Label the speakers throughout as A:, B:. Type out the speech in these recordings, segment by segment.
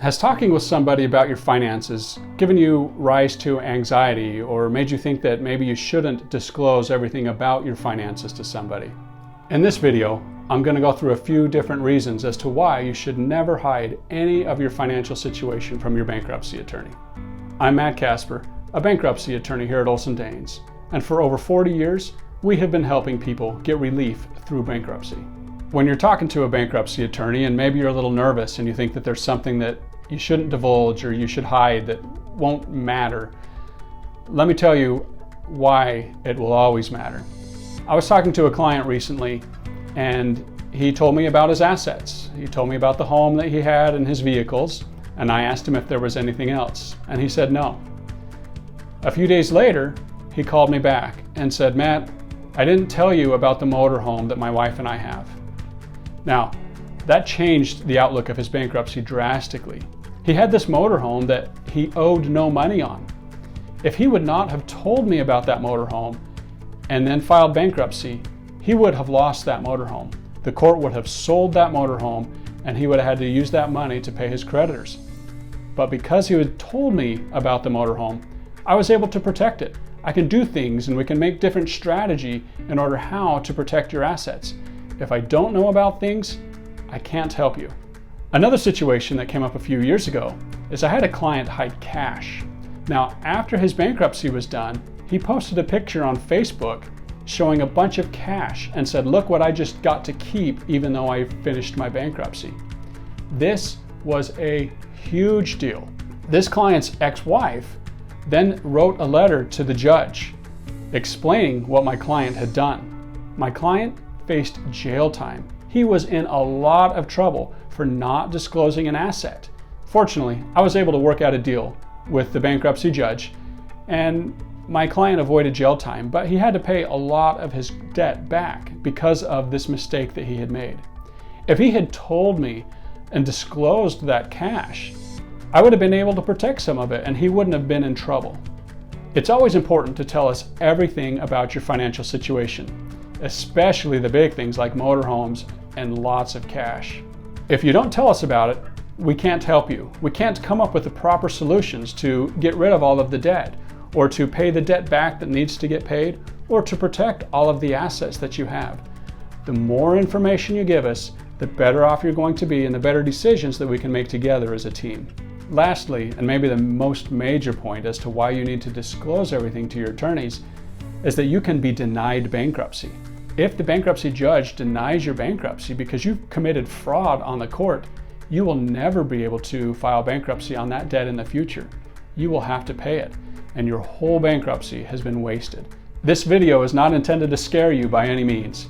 A: Has talking with somebody about your finances given you rise to anxiety or made you think that maybe you shouldn't disclose everything about your finances to somebody? In this video, I'm going to go through a few different reasons as to why you should never hide any of your financial situation from your bankruptcy attorney. I'm Matt Casper, a bankruptcy attorney here at Olsen Daines, and for over 40 years, we have been helping people get relief through bankruptcy. When you're talking to a bankruptcy attorney and maybe you're a little nervous and you think that there's something that you shouldn't divulge or you should hide that won't matter, let me tell you why it will always matter. I was talking to a client recently and he told me about his assets. He told me about the home that he had and his vehicles, and I asked him if there was anything else, and he said no. A few days later, he called me back and said, "Matt, I didn't tell you about the motorhome that my wife and I have." Now, that changed the outlook of his bankruptcy drastically. He had this motorhome that he owed no money on. If he would not have told me about that motorhome and then filed bankruptcy, he would have lost that motorhome. The court would have sold that motorhome and he would have had to use that money to pay his creditors. But because he had told me about the motorhome, I was able to protect it. I can do things and we can make different strategy in order how to protect your assets. If I don't know about things, I can't help you. Another situation that came up a few years ago is I had a client hide cash. Now, after his bankruptcy was done, he posted a picture on Facebook showing a bunch of cash and said, "Look what I just got to keep even though I finished my bankruptcy." This was a huge deal. This client's ex-wife then wrote a letter to the judge explaining what my client had done. My client faced jail time. He was in a lot of trouble for not disclosing an asset. Fortunately, I was able to work out a deal with the bankruptcy judge and my client avoided jail time, but he had to pay a lot of his debt back because of this mistake that he had made. If he had told me and disclosed that cash, I would have been able to protect some of it and he wouldn't have been in trouble. It's always important to tell us everything about your financial situation, especially the big things like motorhomes and lots of cash. If you don't tell us about it, we can't help you. We can't come up with the proper solutions to get rid of all of the debt, or to pay the debt back that needs to get paid, or to protect all of the assets that you have. The more information you give us, the better off you're going to be and the better decisions that we can make together as a team. Lastly, and maybe the most major point as to why you need to disclose everything to your attorneys, is that you can be denied bankruptcy. If the bankruptcy judge denies your bankruptcy because you've committed fraud on the court, you will never be able to file bankruptcy on that debt in the future. You will have to pay it, and your whole bankruptcy has been wasted. This video is not intended to scare you by any means.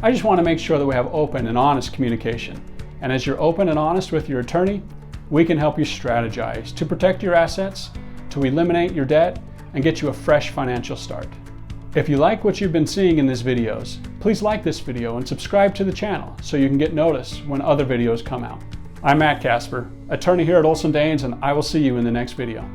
A: I just want to make sure that we have open and honest communication. And as you're open and honest with your attorney, we can help you strategize to protect your assets, to eliminate your debt, and get you a fresh financial start. If you like what you've been seeing in these videos, please like this video and subscribe to the channel so you can get notice when other videos come out. I'm Matt Casper, attorney here at Olsen Daines, and I will see you in the next video.